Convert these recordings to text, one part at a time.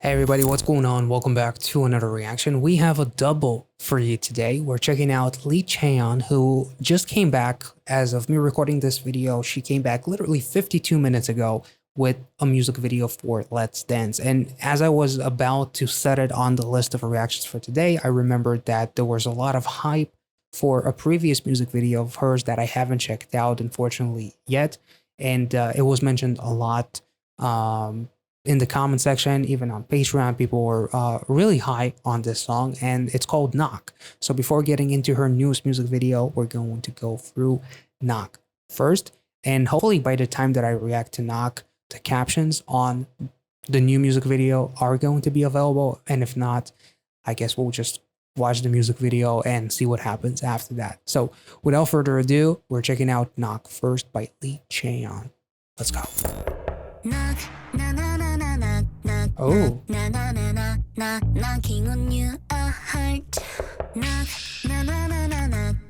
Hey everybody, what's going on? Welcome back to another reaction. We have a double for you today. We're checking out Yeon, who just came back. As of me recording this video, she came back literally 52 minutes ago with a music video for Let's Dance. And as I was about to set it on the list of reactions for today, I remembered that there was a lot of hype for a previous music video of hers that I haven't checked out, unfortunately, yet. And it was mentioned a lot in the comment section, even on Patreon. People were really high on this song, and it's called Knock. So before getting into her newest music video, we're going to go through Knock first, and hopefully by the time that I react to Knock, the captions on the new music video are going to be available, and if not, I guess we'll just watch the music video and see what happens after that. So without further ado, we're checking out Knock first by Yeon. Let's go. Oh.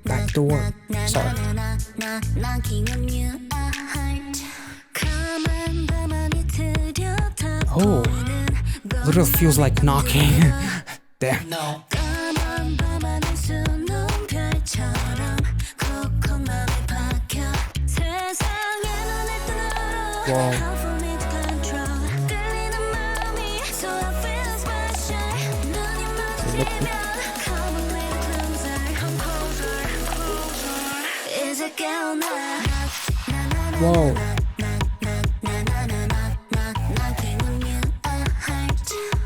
Back door. Sorry. Oh. Literally feels like knocking. Damn. No. Whoa. Whoa.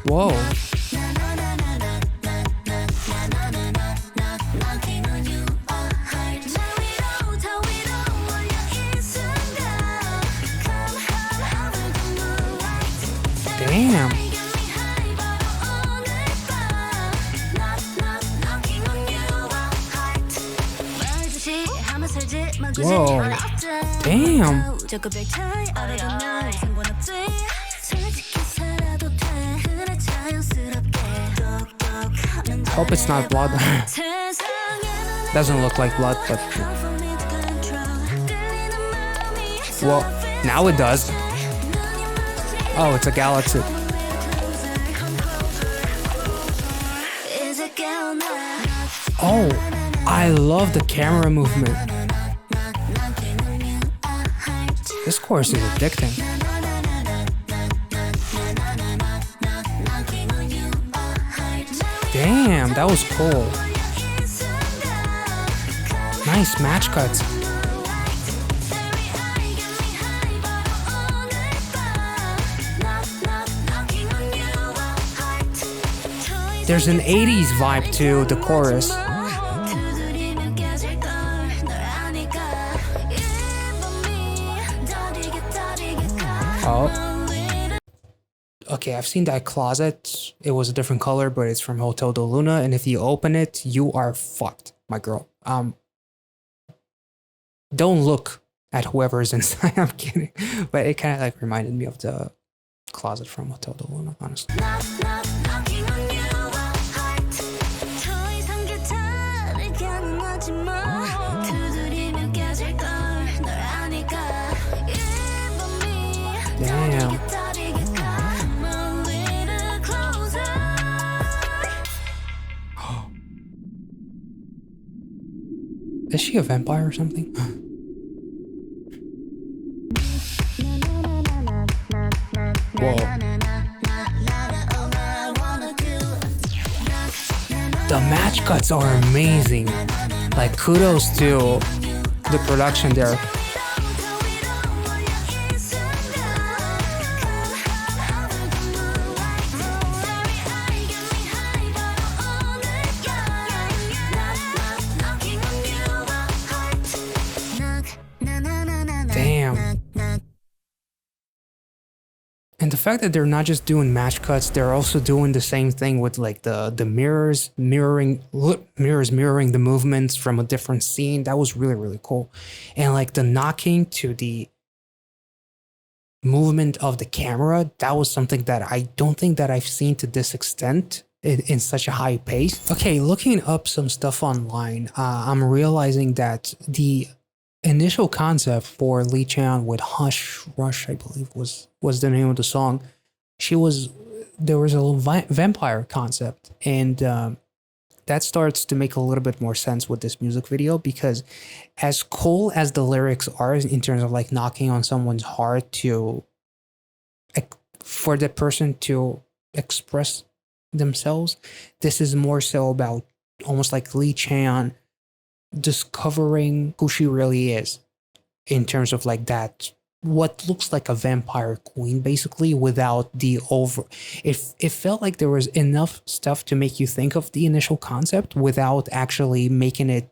Whoa. Damn. Whoa. Damn. Hope it's not blood. Doesn't look like blood, but well, now it does. Oh, it's a galaxy. Oh, I love the camera movement. This chorus is addicting. Damn, that was cool. Nice match cuts. There's an 80s vibe to the chorus. Oh. Okay, I've seen that closet. It was a different color, but it's from Hotel de Luna, and if you open it, you are fucked, my girl. Don't look at whoever is inside. I'm kidding. But it kind of like reminded me of the closet from Hotel de Luna, honestly. Damn. Is she a vampire or something? Whoa. The match cuts are amazing. Like, kudos to the production there. Damn. And the fact that they're not just doing match cuts, they're also doing the same thing with like the mirrors mirroring the movements from a different scene. That was really, really cool. And like the knocking to the movement of the camera, that was something that I don't think that I've seen to this extent in such a high pace. Okay, looking up some stuff online, I'm realizing that the initial concept for Yeon with Hush Rush, I believe was the name of the song, she was there was a little vampire concept, and that starts to make a little bit more sense with this music video, because as cool as the lyrics are in terms of like knocking on someone's heart to for that person to express themselves, this is more so about almost like Lee Chae discovering who she really is in terms of like that what looks like a vampire queen, basically, without the over it felt like there was enough stuff to make you think of the initial concept without actually making it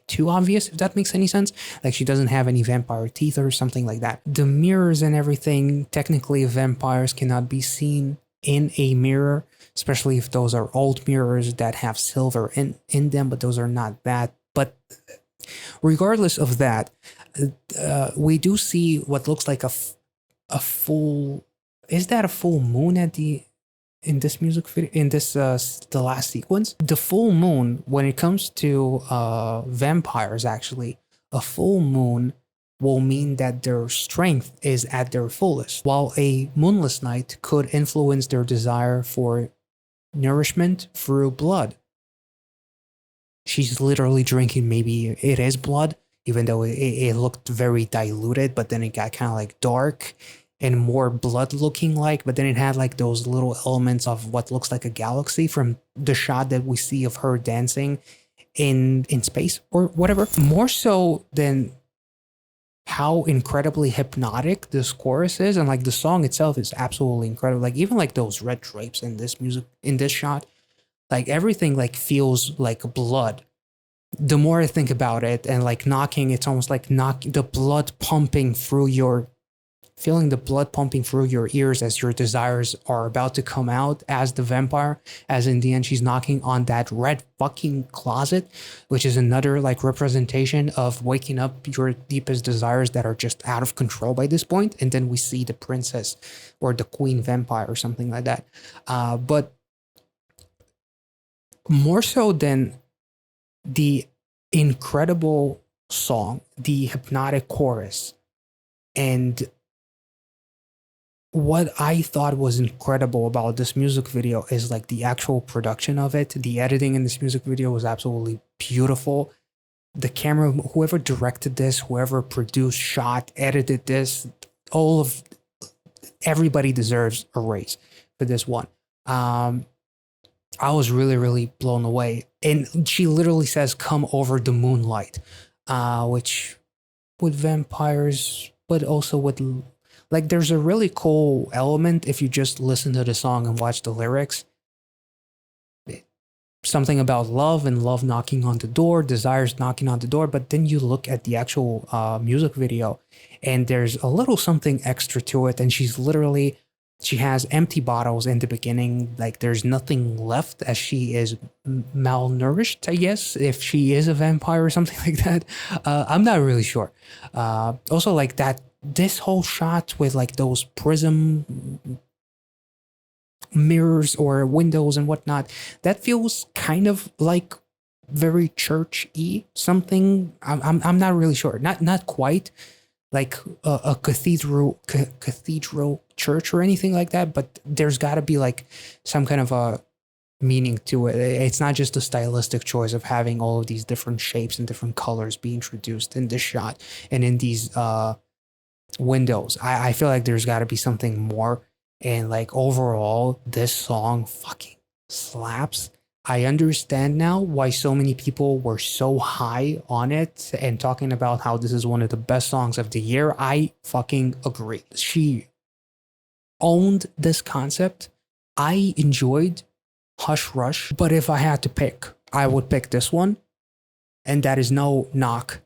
too obvious, if that makes any sense. Like, she doesn't have any vampire teeth or something like that. The mirrors and everything, technically vampires cannot be seen in a mirror, especially if those are old mirrors that have silver in them, but those are not that. But regardless of that, we do see what looks like a full. Is that a full moon at the in this music video, in this the last sequence? The full moon, when it comes to vampires, actually, a full moon will mean that their strength is at their fullest, while a moonless night could influence their desire for nourishment through blood. She's literally drinking, maybe it is blood, even though it looked very diluted, but then it got kind of like dark and more blood looking like, but then it had like those little elements of what looks like a galaxy from the shot that we see of her dancing in space or whatever. More so than how incredibly hypnotic this chorus is, and like the song itself is absolutely incredible. Like, even like those red drapes in this music, in this shot, like everything like feels like blood. The more I think about it, and like knocking, it's almost like the blood pumping through your, feeling the blood pumping through your ears as your desires are about to come out as the vampire, as in the end she's knocking on that red fucking closet, which is another like representation of waking up your deepest desires that are just out of control by this point. And then we see the princess or the queen vampire or something like that. But more so than the incredible song, the hypnotic chorus, and what I thought was incredible about this music video is like the actual production of it. The editing in this music video was absolutely beautiful. The camera, whoever directed this, whoever produced, shot, edited this, all of everybody deserves a raise for this one. I was really, really blown away. And she literally says, "Come over the moonlight," which with vampires, but also with, like, there's a really cool element if you just listen to the song and watch the lyrics. Something about love and love knocking on the door, desires knocking on the door. But then you look at the actual music video and there's a little something extra to it. And she's literally, she has empty bottles in the beginning. Like, there's nothing left as she is malnourished, I guess, if she is a vampire or something like that. I'm not really sure. Also, like that, this whole shot with like those prism mirrors or windows and whatnot, that feels kind of like very church-y something. I'm not really sure. Not quite like a cathedral church or anything like that, but there's got to be like some kind of a meaning to it. It's not just a stylistic choice of having all of these different shapes and different colors be introduced in this shot and in these windows. I feel like there's got to be something more. And like overall, this song fucking slaps. I understand now why so many people were so high on it and talking about how this is one of the best songs of the year. I fucking agree. She owned this concept. I enjoyed Hush Rush, but if I had to pick, I would pick this one. And that is no knock,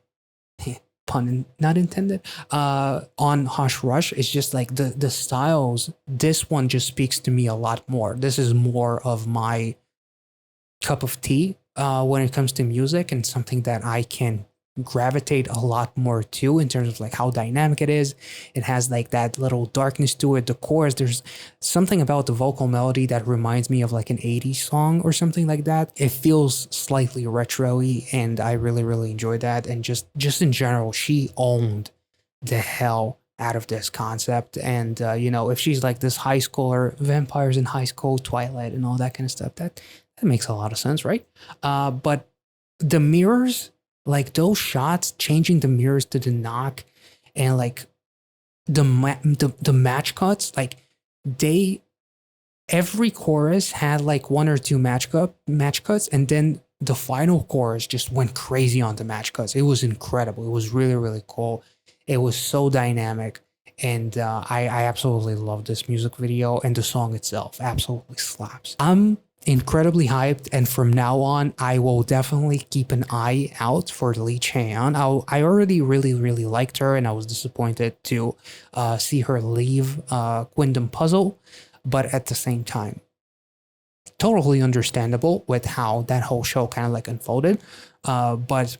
pun not intended, on Hush Rush. It's just like the styles, this one just speaks to me a lot more. This is more of my cup of tea when it comes to music, and something that I can gravitate a lot more to in terms of like how dynamic it is. It has like that little darkness to it. The chorus, there's something about the vocal melody that reminds me of like an 80s song or something like that. It feels slightly retro-y, and I really, really enjoyed that. And just in general, she owned the hell out of this concept. And you know, if she's like this high schooler, vampires in high school, Twilight, and all that kind of stuff, that makes a lot of sense, right? But the mirrors, like those shots, changing the mirrors to the knock, and like the match cuts, like they every chorus had like one or two match cuts, and then the final chorus just went crazy on the match cuts. It was incredible. It was really, really cool. It was so dynamic, and I absolutely love this music video, and the song itself absolutely slaps. I'm incredibly hyped, and from now on, I will definitely keep an eye out for Lee Chae-yeon. I already really, really liked her, and I was disappointed to see her leave Kingdom Puzzle, but at the same time, totally understandable with how that whole show kind of like unfolded. But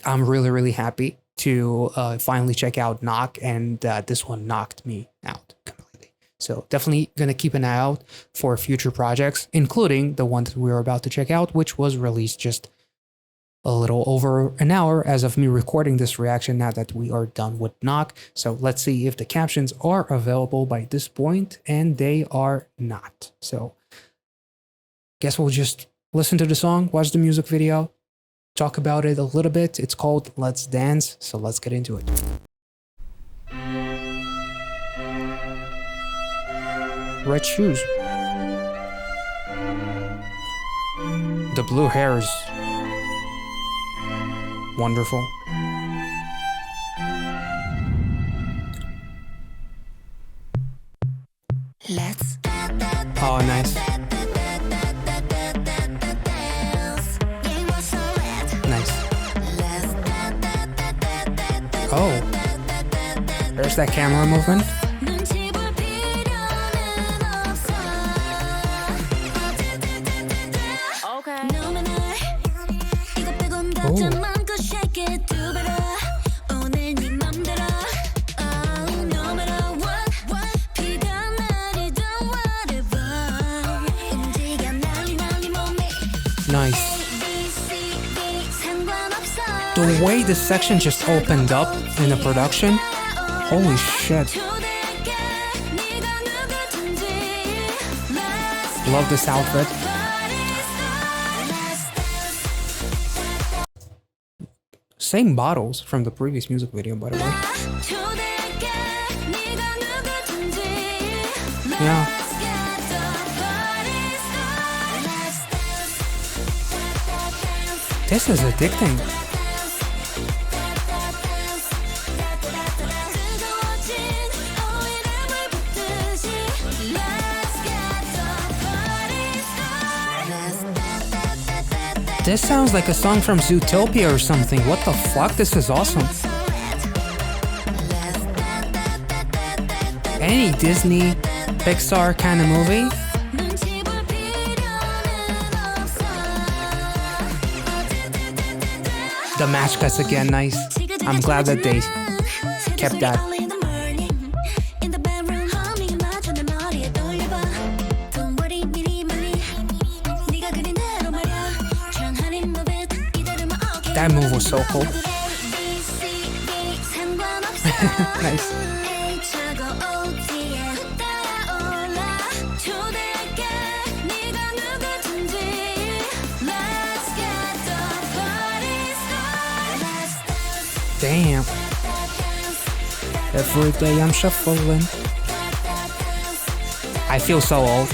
I'm really, really happy to finally check out Knock, and this one knocked me out completely. So definitely gonna keep an eye out for future projects, including the one that we were about to check out, which was released just a little over an hour as of me recording this reaction now that we are done with Knock. So let's see if the captions are available by this point, and they are not. So guess we'll just listen to the song, watch the music video, talk about it a little bit. It's called Let's Dance, so let's get into it. Red shoes. The blue hair is wonderful. Let's. Oh, nice. Nice. Oh, there's that camera movement. Ooh. Nice. The way this section just opened up in the production, holy shit. Love this outfit. Same bottles from the previous music video, by the way. Yeah. This is addicting. This sounds like a song from Zootopia or something. What the fuck? This is awesome. Any Disney, Pixar kind of movie. The match cuts again, nice. I'm glad that they kept that. That move was so cool. Nice. Damn. Every day I'm shuffling. I feel so old.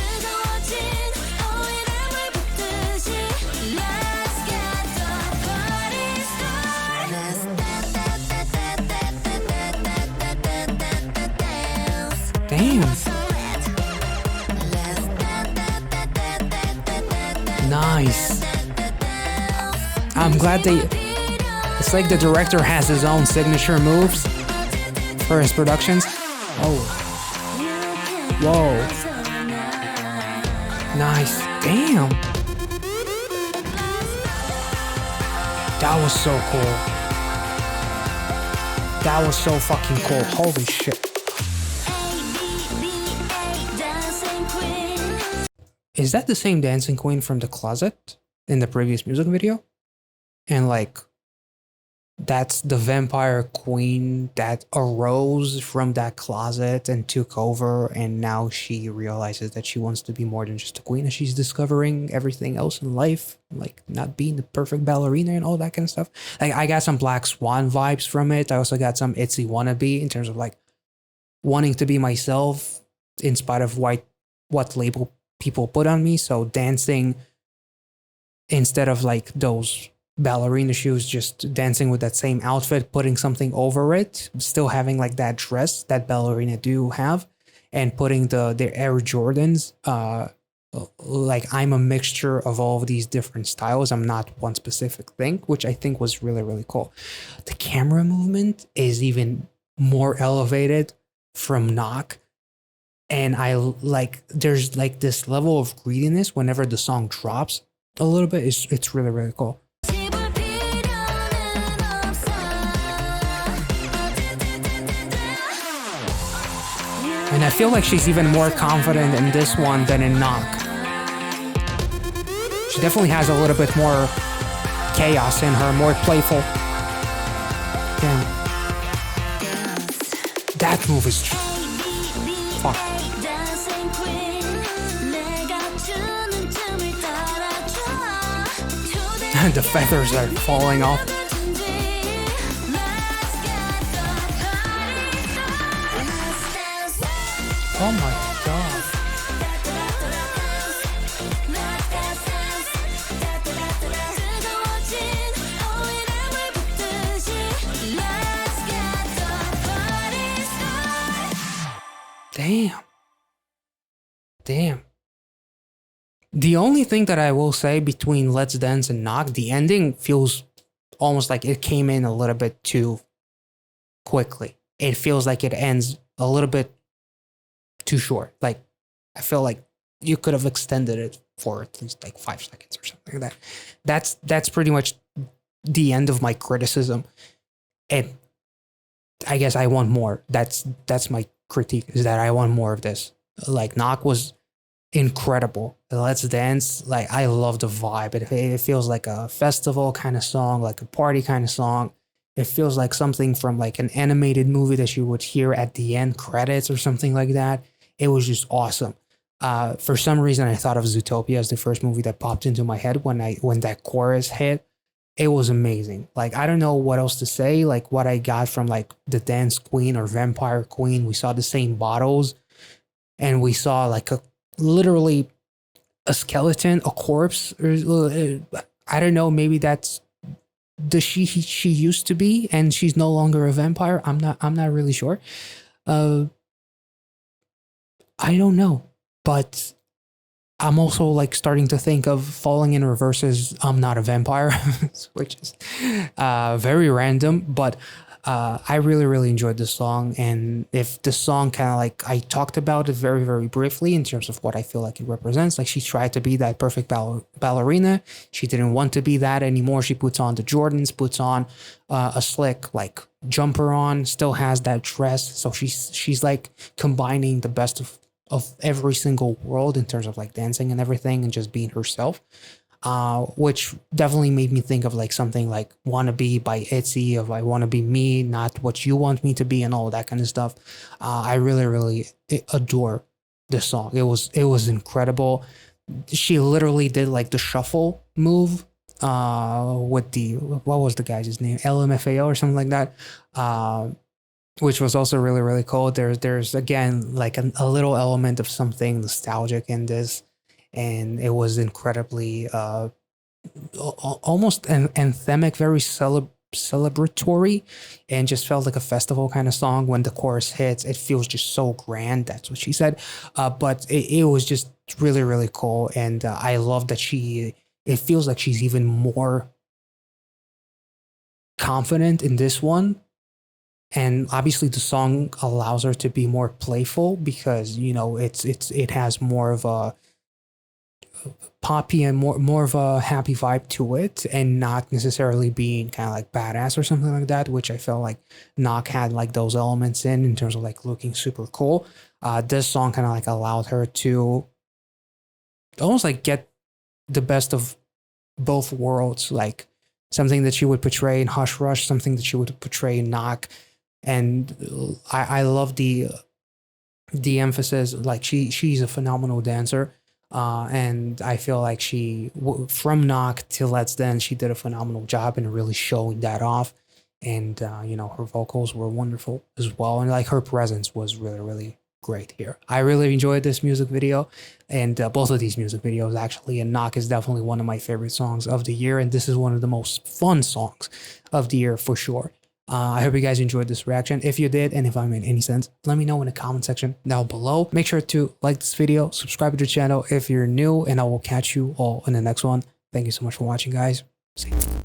Damn. Nice. I'm glad they... It's like the director has his own signature moves for his productions. Oh. Whoa. Nice. Damn. That was so cool. That was so fucking cool. Holy shit. Is that the same dancing queen from the closet in the previous music video? And like, that's the vampire queen that arose from that closet and took over, and now she realizes that she wants to be more than just a queen, and she's discovering everything else in life, like not being the perfect ballerina and all that kind of stuff. Like I got some Black Swan vibes from it. I also got some Itzy Wannabe in terms of like wanting to be myself in spite of what label people put on me. So dancing instead of like those ballerina shoes, just dancing with that same outfit, putting something over it, still having like that dress that ballerina do have, and putting the Air Jordans. Like I'm a mixture of all of these different styles. I'm not one specific thing, which I think was really, really cool. The camera movement is even more elevated from Knock. And I like there's like this level of greediness whenever the song drops a little bit. It's really, really cool. And I feel like she's even more confident in this one than in Knock. She definitely has a little bit more chaos in her, more playful. Damn. That move is fuck. The feathers are falling off. Oh my god. Damn. Damn. The only thing that I will say between Let's Dance and Knock, the ending feels almost like it came in a little bit too quickly. It feels like it ends a little bit too short. Like, I feel like you could have extended it for at least like 5 seconds or something like that. That's pretty much the end of my criticism. And I guess I want more. That's my critique, is that I want more of this. Like, Knock was incredible. Let's Dance, like I love the vibe. It feels like a festival kind of song, like a party kind of song. It feels like something from like an animated movie that you would hear at the end credits or something like that. It was just awesome. For some reason, I thought of Zootopia as the first movie that popped into my head when that chorus hit. It was amazing. Like I don't know what else to say. Like what I got from like the Dance Queen or Vampire Queen, we saw the same bottles, and we saw like a literally a skeleton, a corpse. I don't know. Maybe that's the she used to be, and she's no longer a vampire. I'm not really sure. I don't know, but I'm also like starting to think of Falling in Reverse as I'm Not a Vampire, which is very random, but I really, really enjoyed this song. And if the song kind of like, I talked about it very, very briefly in terms of what I feel like it represents. Like she tried to be that perfect ballerina. She didn't want to be that anymore. She puts on the Jordans, puts on a slick like jumper on, still has that dress. So she's like combining the best of every single world in terms of like dancing and everything and just being herself. Which definitely made me think of like something like Wanna Be by Itzy, of I wanna be me, not what you want me to be, and all that kind of stuff. I really, really adore this song. It was incredible. She literally did like the shuffle move with the, what was the guy's name? LMFAO or something like that. Which was also really, really cool. There's again like a little element of something nostalgic in this, and it was incredibly almost an anthemic, very celebratory, and just felt like a festival kind of song. When the chorus hits, it feels just so grand. That's what she said. But it was just really, really cool, and I love that it feels like she's even more confident in this one. And obviously the song allows her to be more playful because it has more of a poppy and more of a happy vibe to it, and not necessarily being kind of like badass or something like that, which I felt like Knock had like those elements in terms of like looking super cool. This song kind of like allowed her to almost like get the best of both worlds, like something that she would portray in Hush Rush, something that she would portray in Knock. And I love the emphasis. Like she's a phenomenal dancer. And I feel like from Knock to Let's Dance, she did a phenomenal job in really showing that off. And her vocals were wonderful as well, and like her presence was really, really great here. I really enjoyed this music video, and both of these music videos actually. And Knock is definitely one of my favorite songs of the year, and this is one of the most fun songs of the year for sure. I hope you guys enjoyed this reaction. If you did, and if I made any sense, let me know in the comment section down below. Make sure to like this video, subscribe to the channel if you're new, and I will catch you all in the next one. Thank you so much for watching, guys. See you.